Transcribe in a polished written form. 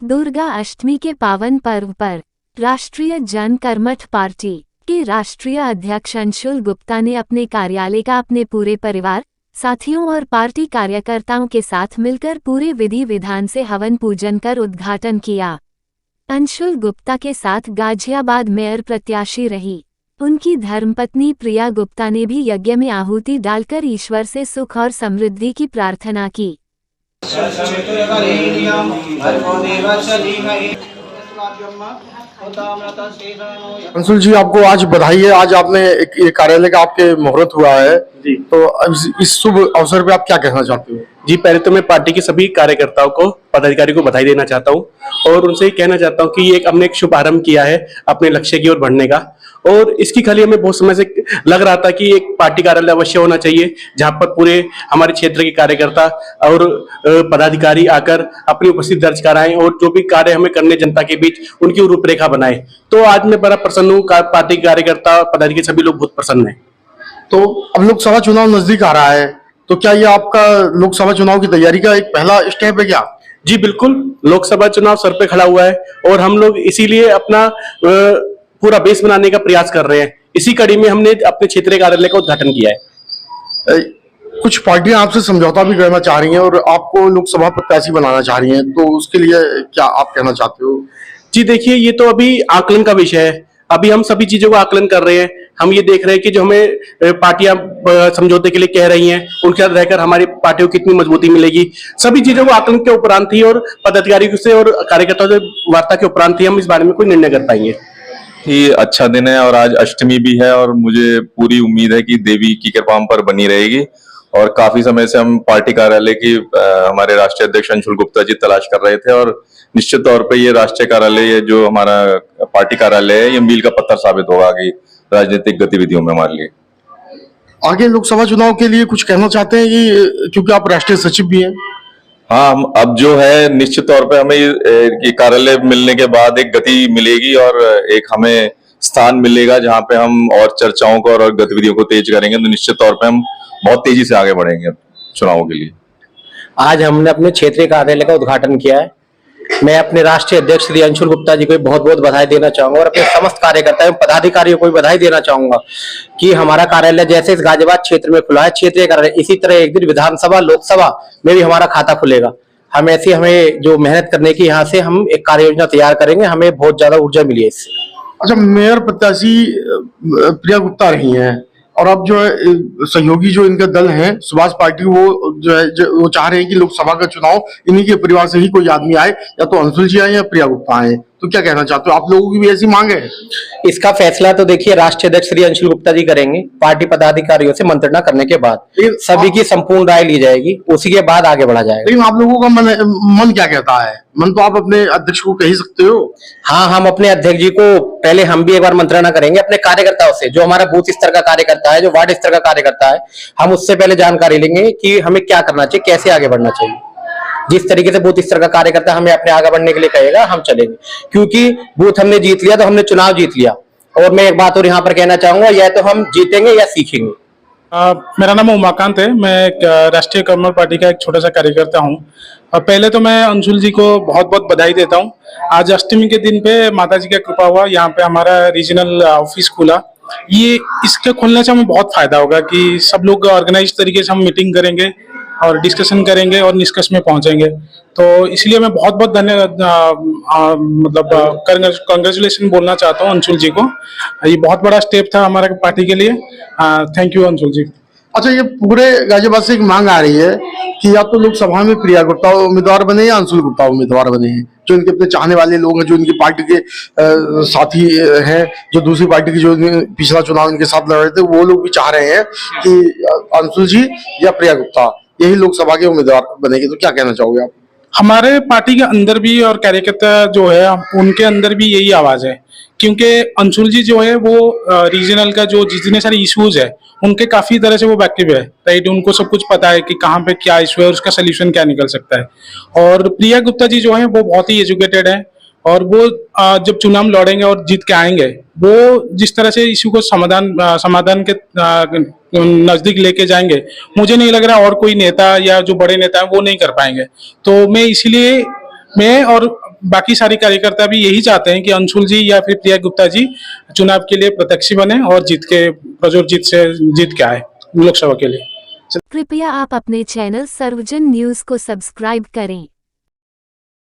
दुर्गा अष्टमी के पावन पर्व पर राष्ट्रीय जन कर्मठ पार्टी के राष्ट्रीय अध्यक्ष अंशुल गुप्ता ने अपने कार्यालय का अपने पूरे परिवार, साथियों और पार्टी कार्यकर्ताओं के साथ मिलकर पूरे विधि विधान से हवन पूजन कर उद्घाटन किया। अंशुल गुप्ता के साथ गाजियाबाद मेयर प्रत्याशी रही उनकी धर्मपत्नी प्रिया गुप्ता ने भी यज्ञ में आहुति डालकर ईश्वर से सुख और समृद्धि की प्रार्थना की। अंशुल जी, आपको आज बधाई है। आज आपने एक कार्यालय का आपके मुहूर्त हुआ है जी, तो इस शुभ अवसर पे आप क्या कहना चाहते हो? जी, पहले तो मैं पार्टी के सभी कार्यकर्ताओं को, पदाधिकारियों को बधाई देना चाहता हूं और उनसे कहना चाहता हूं कि ये हमने एक शुभ आरंभ किया है अपने लक्ष्य की ओर बढ़ने का। और इसकी खाली हमें बहुत समय से लग रहा था कि एक पार्टी कार्यालय अवश्य होना चाहिए जहां पर पूरे हमारे क्षेत्र के कार्यकर्ता और पदाधिकारी आकर अपनी उपस्थिति दर्ज कराएं और जो भी कार्य हमें करने जनता के बीच उनकी रूपरेखा बनाए। तो आज मैं बड़ा प्रसन्न हूँ, पार्टी कार्यकर्ता पदाधिकारी सभी लोग बहुत प्रसन्न है। तो अब लोकसभा चुनाव नजदीक आ रहा है, तो क्या ये आपका लोकसभा चुनाव की तैयारी का एक पहला स्टेप है क्या? जी बिल्कुल, लोकसभा चुनाव सर पे खड़ा हुआ है और हम लोग इसीलिए अपना पूरा बेस बनाने का प्रयास कर रहे हैं। इसी कड़ी में हमने अपने क्षेत्रीय कार्यालय का उद्घाटन किया है। कुछ पार्टियां आपसे समझौता भी करना चाह रही हैं और आपको लोकसभा प्रत्याशी बनाना चाह रही हैं, तो उसके लिए क्या आप कहना चाहते हो? जी देखिए, ये तो अभी आकलन का विषय है। अभी हम सभी चीजों को आकलन कर रहे हैं। हम ये देख रहे हैं कि जो हमें पार्टियां समझौते के लिए कह रही हैं उनके साथ रहकर हमारी पार्टियों को कितनी मजबूती मिलेगी। सभी चीजों को आकलन के उपरांत ही और पदाधिकारियों से और कार्यकर्ताओं से वार्ता के उपरांत ही हम इस बारे में कोई निर्णय कर पाएंगे। ये अच्छा दिन है और आज अष्टमी भी है और मुझे पूरी उम्मीद है कि देवी की कृपा हम पर बनी रहेगी। और काफी समय से हम पार्टी कार्यालय की हमारे राष्ट्रीय अध्यक्ष अंशुल गुप्ता जी तलाश कर रहे थे और निश्चित तौर पे ये राष्ट्रीय कार्यालय, जो हमारा पार्टी कार्यालय है, ये मील का पत्थर साबित होगा कि राजनीतिक गतिविधियों में हमारे लिए। आगे लोकसभा चुनाव के लिए कुछ कहना चाहते हैं कि क्योंकि आप राष्ट्रीय सचिव भी हैं? हाँ, हम अब जो है निश्चित तौर पे हमें ये कार्यालय मिलने के बाद एक गति मिलेगी और एक हमें स्थान मिलेगा जहाँ पे हम और चर्चाओं को और गतिविधियों को तेज करेंगे। तो निश्चित तौर पे हम बहुत तेजी से आगे बढ़ेंगे चुनावों के लिए। आज हमने अपने क्षेत्रीय कार्यालय का उद्घाटन किया है। मैं अपने राष्ट्रीय अध्यक्ष श्री अंशुल गुप्ता जी को बहुत बहुत बधाई देना चाहूंगा और अपने समस्त कार्यकर्ता एवं पदाधिकारियों को भी बधाई देना चाहूंगा कि हमारा कार्यालय जैसे इस गाजियाबाद क्षेत्र में खुला है क्षेत्रीय कार्यालय, इसी तरह एक दिन विधानसभा लोकसभा में भी हमारा खाता खुलेगा। हमें जो मेहनत करने की यहाँ से हम एक कार्य योजना तैयार करेंगे। हमें बहुत ज्यादा ऊर्जा मिली है इससे। अच्छा, मेयर प्रत्याशी प्रिया गुप्ता रही हैं और अब जो है सहयोगी जो इनका दल है सुभाष पार्टी, वो जो है वो चाह रहे हैं कि लोकसभा का चुनाव इन्हीं के परिवार से ही कोई आदमी आए, या तो अंशुल जी आए या प्रिया गुप्ता आए। तो क्या कहना चाहते हो? आप लोगों की भी ऐसी मांग है? इसका फैसला तो देखिए राष्ट्रीय अध्यक्ष श्री अंशुल गुप्ता जी करेंगे। पार्टी पदाधिकारियों से मंत्रणा करने के बाद सभी की संपूर्ण राय ली जाएगी, उसी के बाद आगे बढ़ा जाएगा। लेकिन आप लोगों का मन क्या कहता है? मन तो आप अपने अध्यक्ष को कह ही सकते हो। हाँ, हम अपने अध्यक्ष जी को पहले हम भी एक बार मंत्रणा करेंगे अपने कार्यकर्ताओं से, जो हमारा बूथ स्तर का कार्यकर्ता है, जो वार्ड स्तर का कार्यकर्ता है। हम उससे पहले जानकारी लेंगे कि हमें क्या करना चाहिए, कैसे आगे बढ़ना चाहिए। जिस तरीके से बूथ स्तर का कार्यकर्ता हमें अपने आगे बढ़ने के लिए कहेगा, हम चलेंगे। क्योंकि बूथ हमने जीत लिया तो हमने चुनाव जीत लिया। और मैं एक बात और यहाँ पर कहना चाहूंगा, या तो हम जीतेंगे या सीखेंगे। मेरा नाम उमाकांत है। मैं एक राष्ट्रीय कर्मठ पार्टी का एक छोटा सा कार्यकर्ता हूँ। पहले तो मैं अंशुल जी को बहुत बहुत बधाई देता हूँ। आज अष्टमी के दिन पे माता जी का कृपा हुआ, यहाँ पे हमारा रीजनल ऑफिस खुला। ये इसके खुलने से हमें बहुत फायदा होगा कि सब लोग ऑर्गेनाइज तरीके से हम मीटिंग करेंगे और डिस्कशन करेंगे और निष्कर्ष में पहुंचेंगे। तो इसलिए मैं बहुत बहुत धन्यवाद कांग्रेचुलेशन बोलना चाहता हूँ अंशुल जी को। ये बहुत बड़ा स्टेप था हमारे पार्टी के लिए। थैंक यू अंशुल जी। अच्छा, ये पूरे गाजियाबाद से एक मांग आ रही है कि या तो लोकसभा में प्रिया गुप्ता उम्मीदवार बने या अंशुल गुप्ता उम्मीदवार बने हैं। जो इनके अपने चाहने वाले लोग हैं, जो इनकी पार्टी के साथी हैं, जो दूसरी पार्टी की जो पिछला चुनाव इनके साथ लड़ रहे थे, वो लोग भी चाह रहे हैं कि अंशुल जी या प्रिया गुप्ता यही लोकसभा के उम्मीदवार बनेंगे। तो क्या कहना चाहोगे आप? हमारे पार्टी के अंदर भी और कार्यकर्ता जो है उनके अंदर भी यही आवाज है, क्योंकि अंशुल जी जो है वो रीजनल का जो जितने सारे इश्यूज है उनके काफी तरह से वो एक्टिव है, राइट। उनको सब कुछ पता है कि कहाँ पे क्या इशू है और उसका सोल्यूशन क्या निकल सकता है। और प्रिया गुप्ता जी जो है वो बहुत ही एजुकेटेड है और वो जब चुनाव लड़ेंगे और जीत के आएंगे, वो जिस तरह से इशू को समाधान के नजदीक लेके जाएंगे, मुझे नहीं लग रहा और कोई नेता या जो बड़े नेता है वो नहीं कर पाएंगे। तो मैं इसीलिए मैं और बाकी सारे कार्यकर्ता भी यही चाहते हैं कि अंशुल जी या फिर प्रिया गुप्ता जी चुनाव के लिए प्रत्याशी बने और जीत के आए लोकसभा के लिए। कृपया आप अपने चैनल सर्वजन न्यूज को सब्सक्राइब करें।